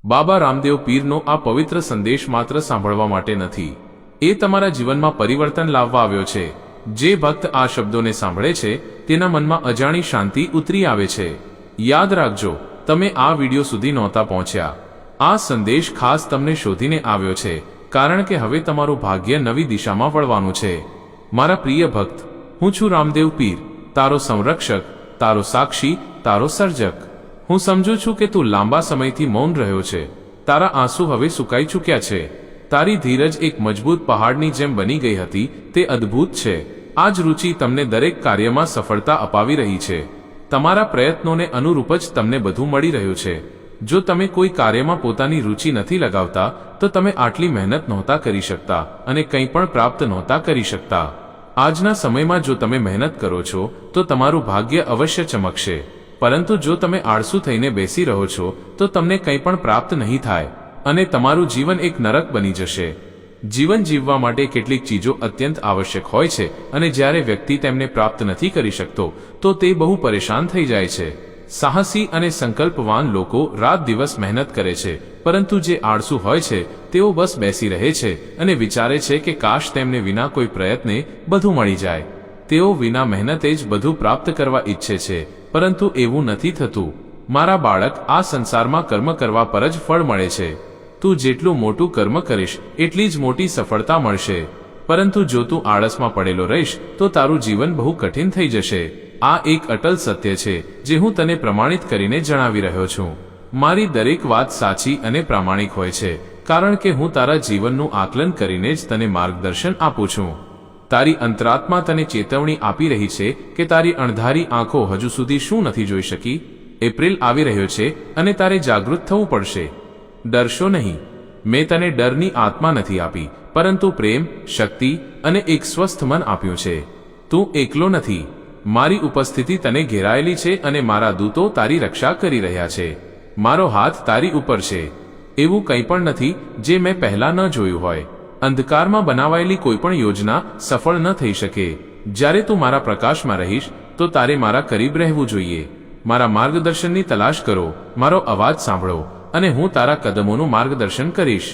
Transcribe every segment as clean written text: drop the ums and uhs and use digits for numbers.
બાબા રામદેવ પીરનો આ પવિત્ર સંદેશ માત્ર સાંભળવા માટે નથી, એ તમારા જીવનમાં પરિવર્તન લાવવા આવ્યો છે। જે ભક્ત આ શબ્દોને સાંભળે છે તેના મનમાં અજાણી શાંતિ ઉતરી આવે છે। યાદ રાખજો, તમે આ વિડિયો સુધી નહોતા પહોંચ્યા। આ સંદેશ ખાસ તમને શોધીને આવ્યો છે, કારણ કે હવે તમારું ભાગ્ય નવી દિશામાં વળવાનું છે। મારા પ્રિય ભક્ત, હું છું રામદેવ પીર, તારો સંરક્ષક, તારો સાક્ષી, તારો સર્જક। હું સમજુ છું કે તું લાંબા સમયથી મૌન રહ્યો છે। તારા આંસુ હવે સુકાઈ ચૂક્યા છે। તારી ધીરજ એક મજબૂત પહાડની જેમ બની ગઈ હતી, તે અદ્ભુત છે। આ જ રુચિ તમને દરેક કાર્યમાં સફળતા અપાવી રહી છે। તમારા પ્રયત્નોને અનુરૂપ જ તમને બધું મળી રહ્યું છે। જો તમે કોઈ કાર્યમાં પોતાની રુચિ નથી લગાવતા તો તમે આટલી મહેનત નહોતા કરી શકતા અને કંઈ પણ પ્રાપ્ત નહોતા કરી શકતા। આજના સમયમાં જો તમે મહેનત કરો છો તો તમારું ભાગ્ય અવશ્ય ચમકશે, પરંતુ જો તમે આળસુ થઈને બેસી રહો છો તો તમને કંઈ પણ પ્રાપ્ત નહીં થાય અને તમારું જીવન એક નરક બની જશે। જીવન જીવવા માટે કેટલીક ચીજો અત્યંત આવશ્યક હોય છે અને જ્યારે વ્યક્તિ તેમને પ્રાપ્ત નથી કરી શકતો તો તે બહુ પરેશાન થઈ જાય છે। સાહસી અને સંકલ્પવાન લોકો રાત દિવસ મહેનત કરે છે, પરંતુ જે આળસુ હોય છે તેઓ બસ બેસી રહે છે અને વિચારે છે કે કાશ તેમને વિના કોઈ પ્રયત્ને બધું મળી જાય। તેઓ વિના મહેનતે જ બધું પ્રાપ્ત કરવા ઈચ્છે છે, પરંતુ એવું નથી થતું। મારા બાળક, આ સંસારમાં કર્મ કરવા પર જ ફળ મળે છે। તું જેટલું મોટું કર્મ કરીશ એટલી જ મોટી સફળતા મળશે, પરંતુ જો તું આળસમાં પડેલો રહીશ તો તારું જીવન બહુ કઠિન થઈ જશે। આ એક અટલ સત્ય છે જે હું તને પ્રમાણિત કરીને જણાવી રહ્યો છું। મારી દરેક વાત સાચી અને પ્રામાણિક હોય છે, કારણ કે હું તારા જીવનનું આકલન કરીને જ તને માર્ગદર્શન આપું છું। તારી અંતરાત્મા તને ચેતવણી આપી રહી છે કે તારી અણધારી આંખો હજુ સુધી શું નથી જોઈ શકી। એપ્રિલ આવી રહ્યો છે અને તારે જાગૃત થવું પડશે। ડરશો નહીં, મેં તને ડરની આત્મા નથી આપી, પરંતુ પ્રેમ, શક્તિ અને એક સ્વસ્થ મન આપ્યું છે। તું એકલો નથી, મારી ઉપસ્થિતિ તને ઘેરાયેલી છે અને મારા દૂતો તારી રક્ષા કરી રહ્યા છે। મારો હાથ તારી ઉપર છે। એવું કંઈ પણ નથી જે મેં પહેલા ન જોયું હોય। અંધકારમાં બનાવાયેલી કોઈ પણ યોજના સફળ ન થઈ શકે। જ્યારે તું મારા પ્રકાશમાં રહીશ તો તારે મારા કરીબ રહેવું જોઈએ। મારા માર્ગદર્શનની તલાશ કરો, મારો અવાજ સાંભળો અને હું તારા કદમોનું માર્ગદર્શન કરીશ।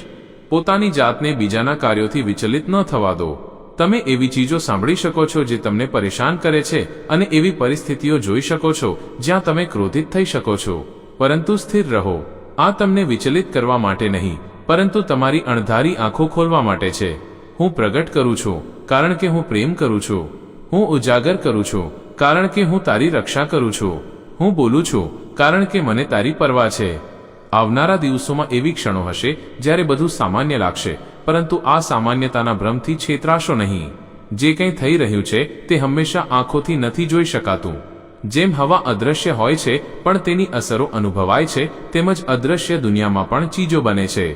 પોતાની જાતને બીજાના કાર્યોથી વિચલિત ન થવા દો। તમે એવી ચીજો સાંભળી શકો છો જે તમને પરેશાન કરે છે અને એવી પરિસ્થિતિઓ જોઈ શકો છો જ્યાં તમે ક્રોધિત થઈ શકો છો, પરંતુ સ્થિર રહો। આ તમને વિચલિત કરવા માટે નહીં, પરંતુ તમારી અણધારી આંખો ખોલવા માટે છે। હું પ્રગટ કરું છું કારણ કે હું પ્રેમ કરું છું। હું ઉજાગર કરું છું કારણ કે હું તારી રક્ષા કરું છું। હું બોલું છું કારણ કે મને તારી પરવા છે। આવનારા દિવસોમાં એવી ક્ષણો હશે જ્યારે બધું સામાન્ય લાગશે, પરંતુ આ સામાન્યતાના ભ્રમથી છેતરાશો નહીં। જે કંઈ થઈ રહ્યું છે તે હંમેશા આંખોથી નથી જોઈ શકાતું। જેમ હવા અદૃશ્ય હોય છે પણ તેની અસરો અનુભવાય છે, તેમજ અદૃશ્ય દુનિયામાં પણ ચીજો બને છે।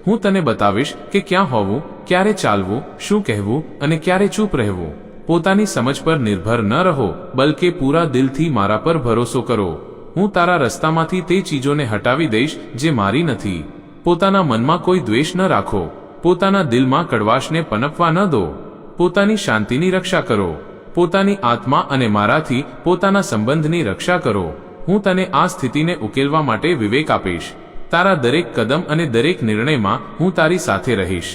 હું તને બતાવીશ કે ક્યાં હોવું, ક્યારે ચાલવું, શું કહેવું અને ક્યારે ચૂપ રહેવું। પોતાની સમજ પર નિર્ભર ન રહો, બલકે પૂરા દિલથી મારા પર ભરોસો કરો। હું તારા રસ્તામાંથી તે ચીજોને હટાવી દઈશ જે મારી નથી। પોતાના મનમાં કોઈ દ્વેષ ન રાખો। પોતાના દિલમાં કડવાશને પનપવા ન દો। પોતાની શાંતિની રક્ષા કરો। પોતાની આત્મા અને મારાથી પોતાના સંબંધની રક્ષા કરો। હું તને આ સ્થિતિને ઉકેલવા માટે વિવેક આપીશ। તારા દરેક કદમ અને દરેક નિર્ણયમાં હું તારી સાથે રહીશ।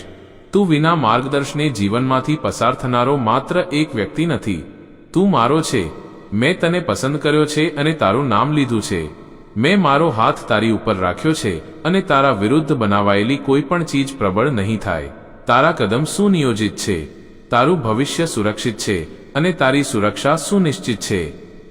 તું વિના માર્ગદર્શને જીવનમાંથી પસાર થનારો માત્ર એક વ્યક્તિ નથી। તું મારો છે। મેં તને પસંદ કર્યો છે અને તારું નામ લીધું છે। મેં મારો હાથ તારી ઉપર રાખ્યો છે અને તારા વિરુદ્ધ બનાવાયેલી કોઈ પણ ચીજ પ્રબળ નહીં થાય। તારા કદમ સુનિયોજિત છે। તારું ભવિષ્ય સુરક્ષિત છે અને તારી સુરક્ષા સુનિશ્ચિત છે।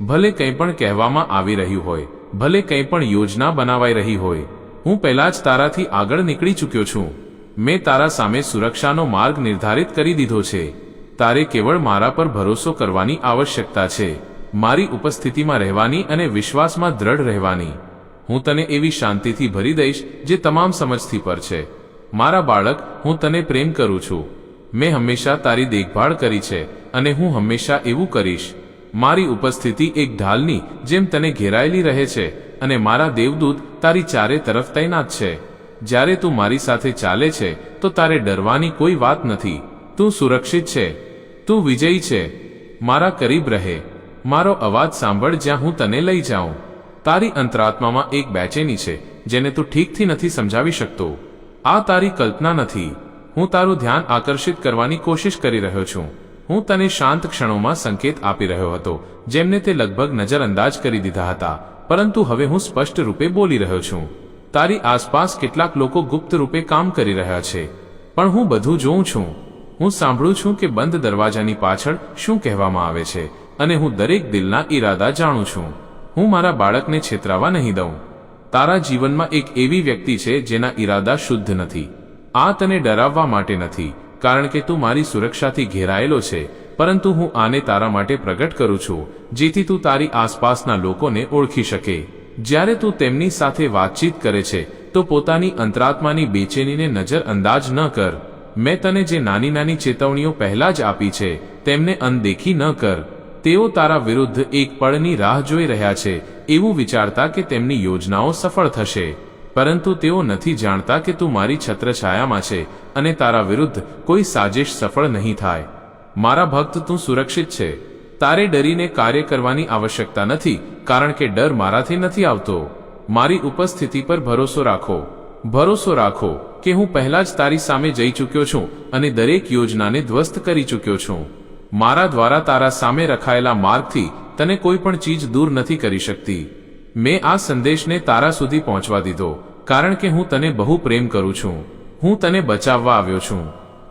ભલે કંઈ પણ કહેવામાં આવી રહ્યું હોય, ભલે કંઈ પણ યોજના બનાવાઈ રહી હોય, હું પહેલા જ તારાથી આગળ નીકળી ચૂક્યો છું। મેં તારા સામે સુરક્ષાનો માર્ગ નિર્ધારિત કરી દીધો છે। તારે કેવળ મારા પર ભરોસો કરવાની આવશ્યકતા છે, મારી ઉપસ્થિતિમાં રહેવાની અને વિશ્વાસમાં દ્રઢ રહેવાની। હું તને એવી શાંતિથી ભરી દઈશ જે તમામ સમજથી પર છે। મારા બાળક, હું તને પ્રેમ કરું છું। મેં હંમેશા તારી દેખભાળ કરી છે અને હું હંમેશા એવું કરીશ। મારી ઉપસ્થિતિ એક ઢાલની જેમ તને ઘેરાયેલી રહે છે અને મારા દેવદૂત તારી ચારે તરફ તૈનાત છે। જ્યારે તું મારી સાથે ચાલે છે તો તારે ડરવાની કોઈ વાત નથી। તું સુરક્ષિત છે। તું વિજયી છે। મારા કરીબ રહે। મારો અવાજ સાંભળ જ્યાં હું તને લઈ જાઉં। તારી અંતરાત્મામાં એક બેચેની છે જેને તું ઠીકથી નથી સમજાવી શકતો. આ તારી કલ્પના નથી. હું તારું ધ્યાન આકર્ષિત કરવાની કોશિશ કરી રહ્યો છું. હું તને શાંત ક્ષણોમાં સંકેત આપી રહ્યો હતો જેમને તે લગભગ નજરઅંદાજ કરી દીધા હતા, પરંતુ હવે હું સ્પષ્ટ રૂપે બોલી રહ્યો છું. તારી આસપાસ કેટલાક લોકો ગુપ્ત રૂપે કામ કરી રહ્યા છે, પણ હું બધું જોઉં છું. હું સાંભળું છું કે બંધ દરવાજાની પાછળ શું કહેવામાં આવે છે, અને હું દરેક દિલના ઈરાદા જાણું છું. હું મારા બાળકને છેતરાવા નહીં દઉં. તારા જીવનમાં એક એવી વ્યક્તિ છે જેના ઈરાદા શુદ્ધ નથી. આ તને ડરાવવા માટે નથી, કારણ કે તું મારી સુરક્ષાથી ઘેરાયેલો છે, પરંતુ હું આને તારા માટે પ્રગટ કરું છું જેથી તું તારી આસપાસના લોકોને ઓળખી શકે. જ્યારે તું તેમની સાથે વાતચીત કરે છે તો પોતાની અંતરાત્માની બેચેનીને નજરઅંદાજ ન કર. મેં તને જે નાની નાની ચેતવણીઓ પહેલા જ આપી છે તેમને અનદેખી ન કર. તેઓ તારા વિરુદ્ધ એક પળની રાહ જોઈ રહ્યા છે, એવું વિચારતા કે તેમની યોજનાઓ સફળ થશે, પરંતુ તેઓ નથી જાણતા કે તું મારી છત્રછાયામાં છે અને તારા વિરુદ્ધ કોઈ સાજિશ સફળ નહીં થાય. મારા ભક્ત, તું સુરક્ષિત છે. તારે ડરીને કાર્ય કરવાની આવશ્યકતા નથી, કારણ કે ડર મારાથી નથી આવતો. મારી ઉપસ્થિતિ પર ભરોસો રાખો. ભરોસો રાખો કે હું પહેલા જ તારી સામે જઈ ચૂક્યો છું અને દરેક યોજનાને ધ્વસ્ત કરી ચૂક્યો છું. મારા દ્વારા તારા સામે રખાયેલા માર્ગથી તને કોઈ પણ ચીજ દૂર નથી કરી શકતી. મેં આ સંદેશને તારા સુધી પહોંચવા દીધો કારણ કે હું તને બહુ પ્રેમ કરું છું. હું તને બચાવવા આવ્યો છું.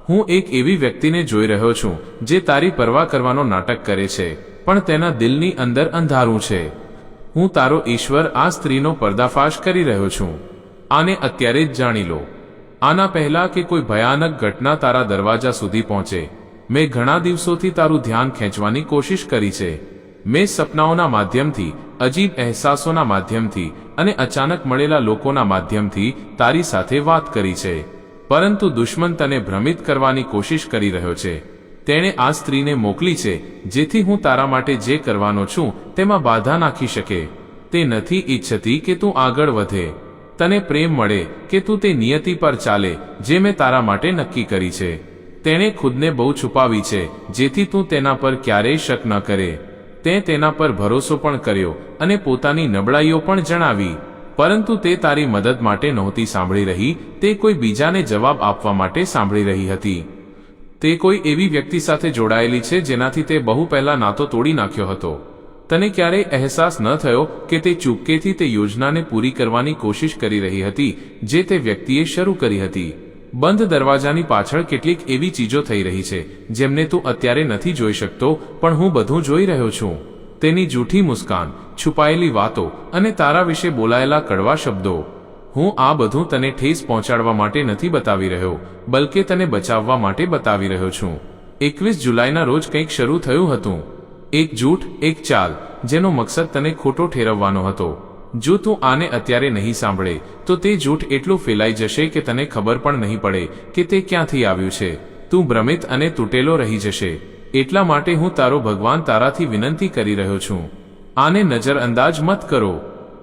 હું એક એવી વ્યક્તિને જોઈ રહ્યો છું જે તારી પરવા કરવાનો નાટક કરે છે, પણ તેના દિલની અંદર અંધારું છે. હું તારો ઈશ્વર આ સ્ત્રીનો પર્દાફાશ કરી રહ્યો છું. આને અત્યારે જ જાણી લો. આના પહેલા કે કોઈ ભયાનક ઘટના તારા દરવાજા સુધી પહોંચે, મેં ઘણા દિવસોથી તારું ધ્યાન ખેંચવાની કોશિશ કરી છે. મેં સપનાઓના માધ્યમથી, અજીબ અહેસાસોના માધ્યમથી અને અચાનક મળેલા લોકોના માધ્યમથી તારી સાથે વાત કરી છે, પરંતુ દુશ્મન તને ભ્રમિત કરવાની કોશિશ કરી રહ્યો છે. તેણે આ સ્ત્રીને મોકલી છે જેથી હું તારા માટે જે કરવાનો છું તેમાં બાધા નાખી શકે. તે નથી ઈચ્છતી કે તું આગળ વધે, તને પ્રેમ મળે, કે તું તે નિયતિ પર ચાલે જે મેં તારા માટે નક્કી કરી છે. તેણે ખુદને બહુ છુપાવી છે જેથી તું તેના પર ક્યારેય શક ન કરે. તે તેના પર ભરોસો પણ કર્યો અને પોતાની નબળાઈઓ પણ જણાવી, પરંતુ તે તારી મદદ માટે નહોતી સાંભળી રહી. તે કોઈ બીજાને જવાબ આપવા માટે સાંભળી રહી હતી. તે કોઈ એવી વ્યક્તિ સાથે જોડાયેલી છે જેનાથી તે બહુ પહેલા નાતો તોડી નાખ્યો હતો. તને ક્યારેય અહેસાસ ન થયો કે તે ચૂપકેથી તે યોજનાને પૂરી કરવાની કોશિશ કરી રહી હતી જે તે વ્યક્તિએ શરૂ કરી હતી. બંધ દરવાજાની પાછળ કેટલીક એવી ચીજો થઈ રહી છે જેમને તું અત્યારે નથી જોઈ શકતો, પણ હું બધું જોઈ રહ્યો છું. તેની જૂઠી મુસ્કાન, છુપાયેલી વાતો અને તારા વિશે બોલાયેલા કડવા શબ્દો. હું આ બધું તને ઠેસ પહોંચાડવા માટે નથી બતાવી રહ્યો, બલકે તને બચાવવા માટે બતાવી રહ્યો છું. 21 જુલાઈના રોજ કંઈક શરૂ થયું હતું. એક જૂઠ, એક ચાલ જેનો મકસદ તને ખોટો ઠેરવવાનો હતો. જો તું આને અત્યારે નહીં સાંભળે તો તે જૂઠ એટલું ફેલાઈ જશે કે તને ખબર પણ નહીં પડે કે તે ક્યાંથી આવ્યું છે. તું ભ્રમિત અને તૂટેલો રહી જશે. એટલા માટે હું તારો ભગવાન તારાથી વિનંતી કરી રહ્યો છું, આને નજરઅંદાજ મત કરો.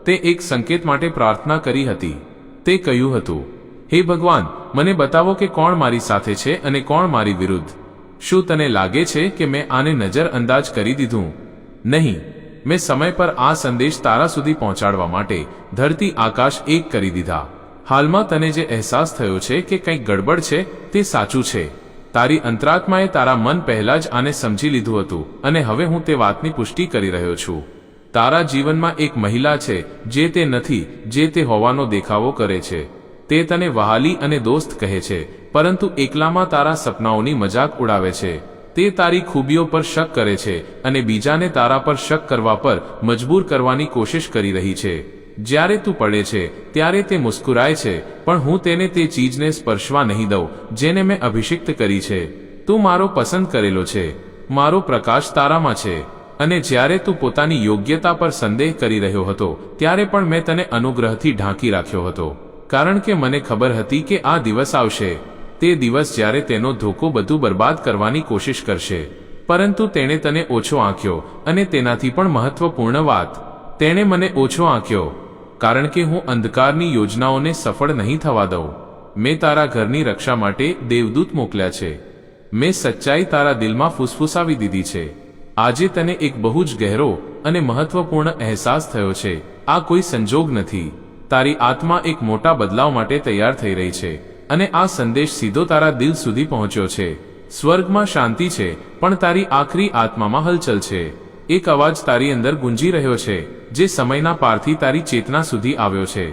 તે એક સંકેત માટે પ્રાર્થના કરી હતી. તે કહ્યું હતું, હે ભગવાન, મને બતાવો કે કોણ મારી સાથે છે અને કોણ મારી વિરુદ્ધ. શું તને લાગે છે કે મેં આને નજરઅંદાજ કરી દીધું? નહીં. મેં સમય પર આ સંદેશ તારા સુધી પહોંચાડવા માટે ધરતી આકાશ એક કરી દીધા. હાલમાં તને જે અહેસાસ થયો છે કે કંઈક ગડબડ છે તે સાચું છે. તારી અંતરાત્માએ તારા મન પહેલા જ આને સમજી લીધું હતું અને હવે હું તે વાતની પુષ્ટિ કરી રહ્યો છું. તારા જીવનમાં એક મહિલા છે જે તે નથી જે તે હોવાનો દેખાવો કરે છે. તે તને વહાલી અને દોસ્ત કહે છે, પરંતુ એકલામાં તારા સપનાઓની મજાક ઉડાવે છે. તે તારી ખૂબીઓ પર શક કરે છે અને બીજાને તારા પર શક કરવા પર મજબૂર કરવાની કોશિશ કરી રહી છે. જ્યારે તું પડે છે ત્યારે તે મુસ્કુરાય છે, પણ હું તેને તે ચીજને સ્પર્શવા નહીં દઉં જેને મેં અભિષિક્ત કરી છે. તું મારો પસંદ કરેલો છે. મારો પ્રકાશ તારામાં છે. અને જ્યારે તું પોતાની યોગ્યતા પર સંદેહ કરી રહ્યો હતો ત્યારે પણ મેં તને અનુગ્રહથી ઢાંકી રાખ્યો હતો, કારણ કે મને ખબર હતી કે આ દિવસ આવશે. તે દિવસ જ્યારે તેનો ધોકો બધું બરબાદ કરવાની કોશિશ કરશે. પરંતુ તેણે તને ઓછો આંક્યો, અને તેનાથી પણ મહત્વપૂર્ણ વાત, તેણે મને ઓછો આંક્યો કારણ કે હું અંધકારની યોજનાઓને સફળ નહીં થવા દઉં. મેં તારા ઘરની રક્ષા માટે દેવદૂત મોકલ્યા છે. મેં સચ્ચાઈ તારા દિલમાં ફૂસફૂસાવી દીધી છે. આજે તને એક બહુ જ ગહેરો અને મહત્વપૂર્ણ અહેસાસ થયો છે. આ કોઈ સંજોગ નથી. તારી આત્મા એક મોટા બદલાવ માટે તૈયાર થઈ રહી છે અને આ સંદેશ સીધો તારા દિલ સુધી પહોંચ્યો છે. સ્વર્ગમાં શાંતિ છે, પણ તારી આખરી આત્મામાં હલચલ છે. એક અવાજ તારી અંદર ગુંજી રહ્યો છે, જે સમયના પારથી તારી ચેતના સુધી આવ્યો છે.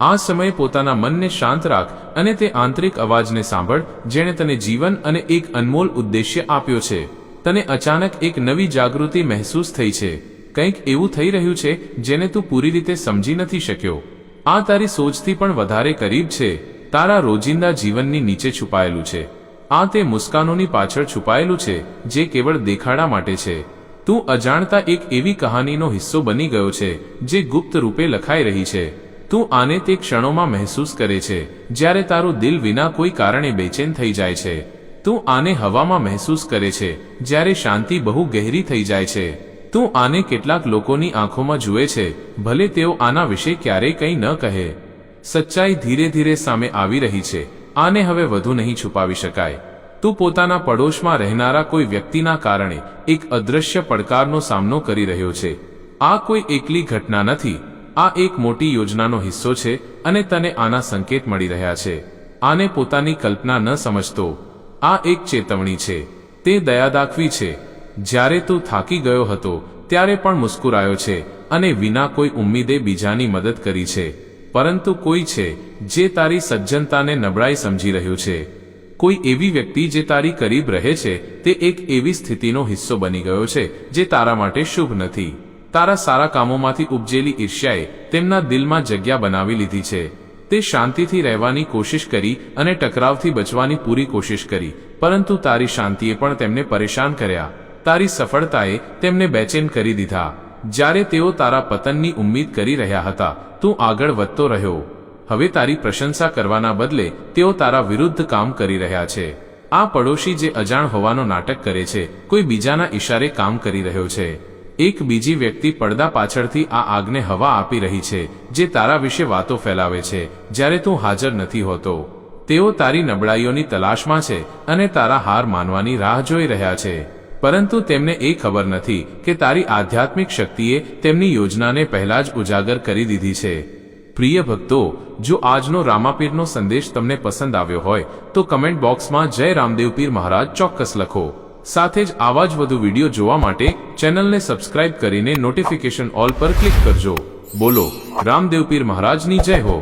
આ સમયે પોતાના મનને શાંત રાખ અને તે આંતરિક અવાજને સાંભળ, જેણે તને જીવન અને એક અનમોલ ઉદ્દેશ્ય આપ્યો છે. તને અચાનક એક નવી જાગૃતિ મહેસૂસ થઈ છે. કંઈક એવું થઈ રહ્યું છે જેને તું પૂરી રીતે સમજી નથી શક્યો. આ તારી સોચથી પણ વધારે કરીબ છે, તારા રોજિંદા જીવનની નીચે છુપાયેલું છે. આ તે મુસ્કાનોની પાછળ છુપાયેલું છે જે કેવળ દેખાડા માટે છે. તું અજાણતા એક એવી કહાનીનો હિસ્સો બની ગયો છે જે ગુપ્ત રૂપે લખાઈ રહી છે. તું આને તે ક્ષણોમાં મહેસૂસ કરે છે જ્યારે તારું દિલ વિના કોઈ કારણે બેચેન થઈ જાય છે. તું આને હવામાં મહેસૂસ કરે છે જ્યારે શાંતિ બહુ ગહેરી થઈ જાય છે. તું આને કેટલાક લોકોની આંખોમાં જુએ છે, ભલે તેઓ આના વિશે ક્યારેય કંઈ ન કહે. સચ્ચાઈ ધીરે ધીરે સામે આવી રહી છે. આને હવે વધુ નહીં છુપાવી શકાય. તું પોતાના પડોશમાં રહેનારા કોઈ વ્યક્તિના કારણે એક અદૃશ્ય પડકારનો સામનો કરી રહ્યો છે. આ કોઈ એકલી ઘટના નથી, આ એક મોટી યોજનાનો હિસ્સો છે અને તને આના સંકેત મળી રહ્યા છે. આને પોતાની કલ્પના ન સમજતો. આ એક ચેતવણી છે. તે દયા દાખવી છે. જ્યારે તું થાકી ગયો હતો ત્યારે પણ મુસ્કુરાયો છે અને વિના કોઈ ઉમ્મીદે બીજાની મદદ કરી છે. પરંતુ કોઈ છે જે તારી સજ્જનતાને નબળાઈ સમજી રહ્યું છે. કોઈ એવી વ્યક્તિ જે તારી કરીબ રહે છે તે એક એવી સ્થિતિનો હિસ્સો બની ગયો છે જે તારા માટે શુભ નથી. તારા સારા કામોમાંથી ઉપજેલી ઈર્ષ્યાએ તેમના દિલમાં જગ્યા બનાવી લીધી છે. તે શાંતિથી રહેવાની કોશિશ કરી અને ટકરાવથી બચવાની પૂરી કોશિશ કરી, પરંતુ તારી શાંતિએ પણ તેમને પરેશાન કર્યા. તારી સફળતાએ તેમને બેચેન કરી દીધા. જ્યારે તેઓ તારા પતનની ઉમ્મીદ કરી રહ્યા હતા, તું આગળ વધતો રહ્યો. હવે તારી પ્રશંસા કરવાના બદલે તેઓ તારા વિરુદ્ધ કામ કરી રહ્યા છે. આ પડોશી જે અજાણ હોવાનો નાટક કરે છે, કોઈ બીજાના ઈશારે કામ કરી રહ્યો છે. એક બીજી વ્યક્તિ પડદા પાછળથી આ આગને હવા આપી રહી છે, જે તારા વિશે વાતો ફેલાવે છે જ્યારે તું હાજર નથી હોતો. તેઓ તારી નબળાઈઓની તલાશમાં છે અને તારા હાર માનવાની રાહ જોઈ રહ્યા છે. પરંતુ તેમને એ ખબર નથી કે તારી આધ્યાત્મિક શક્તિએ તેમની યોજનાને પહેલા જ ઉજાગર કરી દીધી છે. પ્રિય ભક્તો, જો આજનો રામાપીરનો સંદેશ તમને પસંદ આવ્યો હોય તો કમેન્ટ બોક્સમાં જય રામદેવ પીર મહારાજ ચોક્કસ લખો. સાથે જ આવા જ વધુ વિડીયો જોવા માટે ચેનલને સબસ્ક્રાઇબ કરીને નોટિફિકેશન ઓલ પર ક્લિક કરજો. બોલો રામદેવ પીર મહારાજની જય હો.